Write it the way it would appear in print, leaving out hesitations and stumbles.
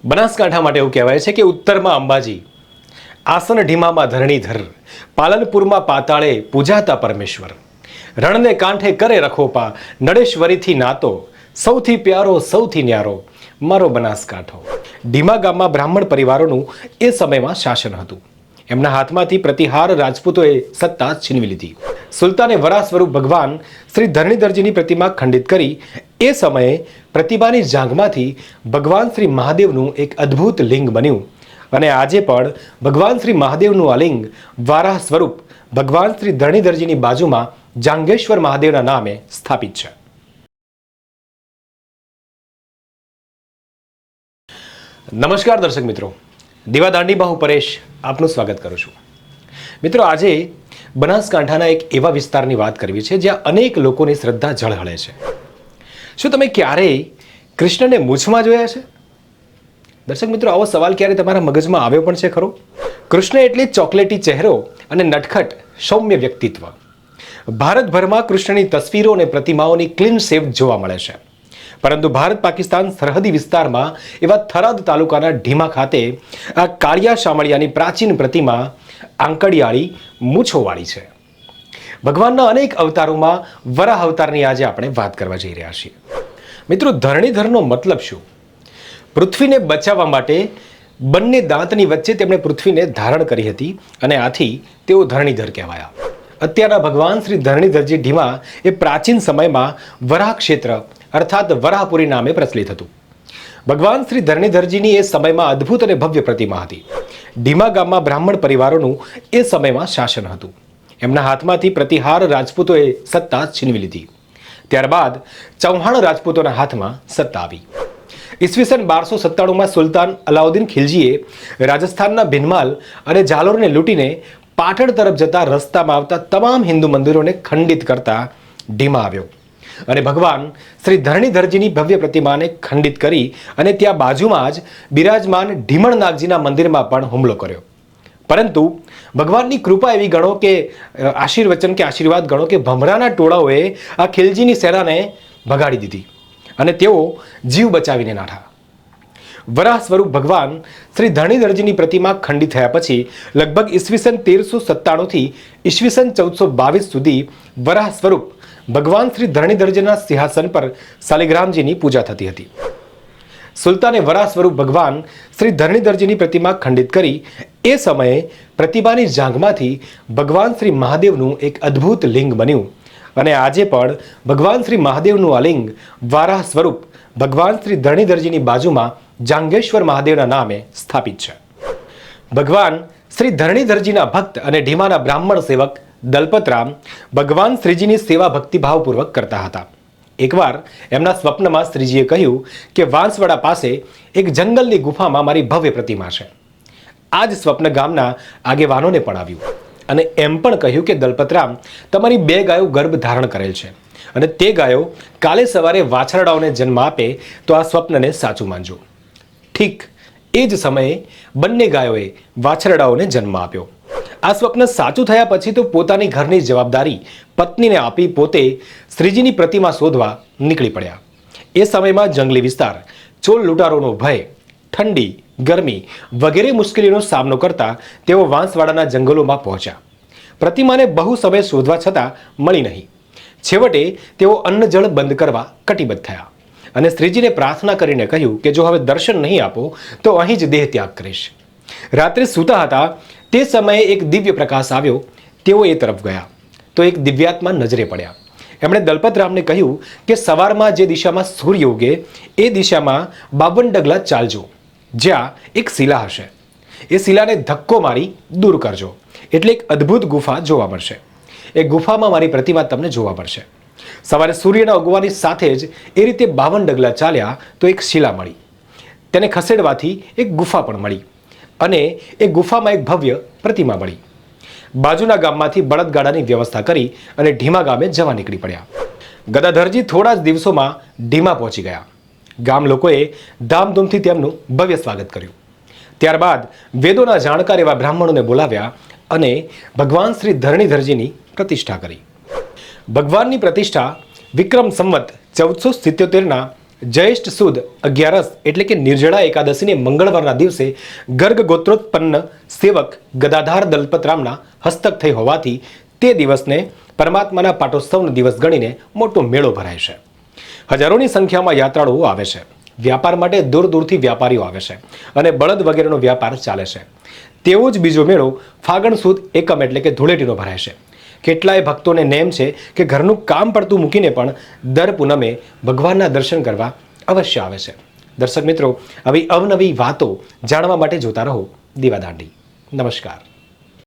બનાસકાંઠા માટે એવું કહેવાય છે કે ઉત્તરમાં અંબાજી, આસન ઢીમામાં ધરણીધર, પાલનપુરમાં પાતાળે પૂજાતા પરમેશ્વર, રણને કાંઠે કરે રખોપા, નડેશ્વરીથી નાતો, સૌથી પ્યારો સૌથી ન્યારો મારો બનાસકાંઠો. ઢીમા ગામમાં બ્રાહ્મણ પરિવારોનું એ સમયમાં શાસન હતું. એમના હાથમાંથી પ્રતિહાર રાજપૂતોએ સત્તા છીનવી લીધી. સુલતાને વરા સ્વરૂપ ભગવાન શ્રી ધરણીધરજીની પ્રતિમા ખંડિત કરી એ સમયે પ્રતિમાની જાંઘમાંથી ભગવાન શ્રી મહાદેવનું એક અદ્ભુત લિંગ બન્યું અને આજે પણ ભગવાન શ્રી મહાદેવનું આ લિંગ વારાહ સ્વરૂપ ભગવાન શ્રી ધરણીધરજીની બાજુમાં જાંગેશ્વર મહાદેવના નામે સ્થાપિત છે. નમસ્કાર દર્શક મિત્રો, દીવાદાંડી બાહુ પરેશ આપનું સ્વાગત કરું છું. મિત્રો, આજે બનાસકાંઠાના એક એવા વિસ્તારની વાત કરવી છે જ્યાં અનેક લોકોની શ્રદ્ધા ઝળહળે છે. શું તમે ક્યારેય કૃષ્ણને મૂછમાં જોયા છે? દર્શક મિત્રો, આવો સવાલ ક્યારે તમારા મગજમાં આવ્યો પણ છે ખરો? કૃષ્ણ એટલે ચોકલેટી ચહેરો અને નટખટ સૌમ્ય વ્યક્તિત્વ. ભારતભરમાં કૃષ્ણની તસવીરો અને પ્રતિમાઓની ક્લીન શેવ જોવા મળે છે. પરંતુ ભારત પાકિસ્તાન સરહદી વિસ્તારમાં એવા થરાદ તાલુકાના ઢીમા ખાતે આ કાળિયા શામળિયાની પ્રાચીન પ્રતિમા આંકડિયાળી મૂછોવાળી છે. ભગવાનના અનેક અવતારોમાં વરાહ અવતારની આજે આપણે વાત કરવા જઈ રહ્યા છીએ. મિત્રો, ધરણીધરનો મતલબ શું? પૃથ્વીને બચાવવા માટે બંને દાંતની વચ્ચે તેમણે પૃથ્વીને ધારણ કરી હતી અને આથી તેઓ ધરણીધર કહેવાયા. અત્યારના ભગવાન શ્રી ધરણીધરજી ઢીમા એ પ્રાચીન સમયમાં વરાહ ક્ષેત્ર અર્થાત વરાહપુરી નામે પ્રચલિત હતું. ભગવાન શ્રી ધરણીધરજીની એ સમયમાં અદ્ભુત અને ભવ્ય પ્રતિમા હતી. ઢીમા ગામમાં બ્રાહ્મણ પરિવારોનું એ સમયમાં શાસન હતું. એમના હાથમાંથી પ્રતિહાર રાજપૂતોએ સત્તા છીનવી લીધી. ત્યારબાદ ચૌહાણ રાજપૂતોના હાથમાં સત્તા આવી. ઈસવીસન 1297માં સુલતાન અલાઉદ્દીન ખિલજીએ રાજસ્થાનના ભીનમાલ અને જાલોરને લૂંટીને પાટણ તરફ જતા રસ્તામાં આવતા તમામ હિન્દુ મંદિરોને ખંડિત કરતા ઢીમા આવ્યો અને ભગવાન શ્રી ધરણીધરજીની ભવ્ય પ્રતિમાને ખંડિત કરી અને ત્યાં બાજુમાં જ બિરાજમાન ઢીમણનાગજીના મંદિરમાં પણ હુમલો કર્યો. પરંતુ ભગવાનની કૃપા એવી ગણો કે આશીર્વાદ ગણો કે ભમરાના ટોળાઓએ આ ખિલજીની સેનાને ભગાડી દીધી અને તેઓ જીવ બચાવીને નાઠા. વરાહ સ્વરૂપ ભગવાન શ્રી ધરણીધરજીની પ્રતિમા ખંડિત થયા પછી લગભગ ઈસવીસન 1397 થી ઈસવીસન 1422 સુધી વરાહ સ્વરૂપ ભગવાન શ્રી ધરણીધરજીના સિંહાસન પર શાલિગ્રામજીની પૂજા થતી હતી. સુલતાને વરાહ સ્વરૂપ ભગવાન શ્રી ધરણીધરજીની પ્રતિમા ખંડિત કરી એ સમયે પ્રતિમાની જાંઘમાંથી ભગવાન શ્રી મહાદેવનું એક અદ્ભુત લિંગ બન્યું અને આજે પણ ભગવાન શ્રી મહાદેવનું આ લિંગ વારાહ સ્વરૂપ ભગવાન શ્રી ધરણીધરજીની બાજુમાં જાંગેશ્વર મહાદેવના નામે સ્થાપિત છે. ભગવાન શ્રી ધરણીધરજીના ભક્ત અને ઢીમાના બ્રાહ્મણ સેવક દલપતરામ ભગવાન શ્રીજીની સેવા ભક્તિભાવપૂર્વક કરતા હતા. એકવાર એમના સ્વપ્નમાં શ્રીજીએ કહ્યું કે વાંસવાડા પાસે એક જંગલની ગુફામાં મારી ભવ્ય પ્રતિમા છે. આ જ સ્વપ્ન ગામના આગેવાનોને પણ આવ્યું અને એમ પણ કહ્યું કે દલપતરામ, તમારી 2 ગાયો ગર્ભ ધારણ કરેલ છે અને તે ગાયો કાલે સવારે વાછરડાઓને જન્મ આપે તો આ સ્વપ્નને સાચું માનજો. ઠીક એ જ સમયે બંને ગાયોએ વાછરડાઓને જન્મ આપ્યો. આ સ્વપ્ન સાચું થયા પછી તો પોતાની ઘરની જવાબદારી પત્નીને આપી પોતે શ્રીજીની પ્રતિમા શોધવા નીકળી પડ્યા. એ સમયમાં જંગલી વિસ્તાર, ચોર લૂંટારોનો ભય, ઠંડી, ગરમી વગેરે મુશ્કેલીનો સામનો કરતા તેઓ વાંસવાડાના જંગલોમાં પહોંચ્યા. પ્રતિમાને બહુ સમય શોધવા છતાં મળી નહીં. છેવટે તેઓ અન્ન જળ બંધ કરવા કટિબદ્ધ થયા અને શ્રીજીને પ્રાર્થના કરીને કહ્યું કે જો હવે દર્શન નહીં આપો તો અહીં જ દેહ ત્યાગ કરીશ. રાત્રે સૂતા હતા તે સમયે એક દિવ્ય પ્રકાશ આવ્યો. તેઓ એ તરફ ગયા તો એક દિવ્યાત્મા નજરે પડ્યા. એમણે દલપતરામને કહ્યું કે સવારમાં જે દિશામાં સૂર્ય ઉગે એ દિશામાં 52 ડગલા ચાલજો. જ્યાં એક શિલા હશે એ શિલાને ધક્કો મારી દૂર કરજો એટલે એક અદ્ભુત ગુફા જોવા મળશે. એ ગુફામાં મારી પ્રતિમા તમને જોવા મળશે. સવારે સૂર્યના ઉગવાની સાથે જ એ રીતે 52 ડગલા ચાલ્યા તો એક શિલા મળી. તેને ખસેડવાથી એક ગુફા પણ મળી અને એ ગુફામાં એક ભવ્ય પ્રતિમા મળી. બાજુના ગામમાંથી બળદગાડાની વ્યવસ્થા કરી અને ઢીમા ગામે જવા નીકળી પડ્યા. ગદાધરજી થોડા જ દિવસોમાં ઢીમા પહોંચી ગયા. ગામ લોકોએ ધામધૂમથી તેમનું ભવ્ય સ્વાગત કર્યું. ત્યારબાદ વેદોના જાણકાર એવા બ્રાહ્મણોને બોલાવ્યા અને ભગવાન શ્રી ધરણીધરજીની પ્રતિષ્ઠા કરી. ભગવાનની પ્રતિષ્ઠા વિક્રમ સંવત 1477ના જ્યેષ્ઠ સુદ 11 એટલે કે નિર્જળા એકાદશીને મંગળવારના દિવસે ગર્ગ ગોત્રોત્પન્ન સેવક ગદાધાર દલપતરામના હસ્તક થઈ હોવાથી તે દિવસને પરમાત્માના પાટોત્સવનો દિવસ ગણીને મોટો મેળો ભરાય છે. હજારોની સંખ્યામાં યાત્રાળુઓ આવે છે. વ્યાપાર માટે દૂર દૂરથી વ્યાપારીઓ આવે છે અને બળદ વગેરેનો વ્યાપાર ચાલે છે. તેવો જ બીજો મેળો ફાગણ સુદ એકમ એટલે કે ધૂળેટીનો ભરાય છે. કેટલાય ભક્તોને નેમ છે કે ઘરનું કામ પડતું મૂકીને પણ દર પૂનમે ભગવાનના દર્શન કરવા અવશ્ય આવે છે. દર્શક મિત્રો, આવી અવનવી વાતો જાણવા માટે જોતા રહો દીવાદાંડી. નમસ્કાર.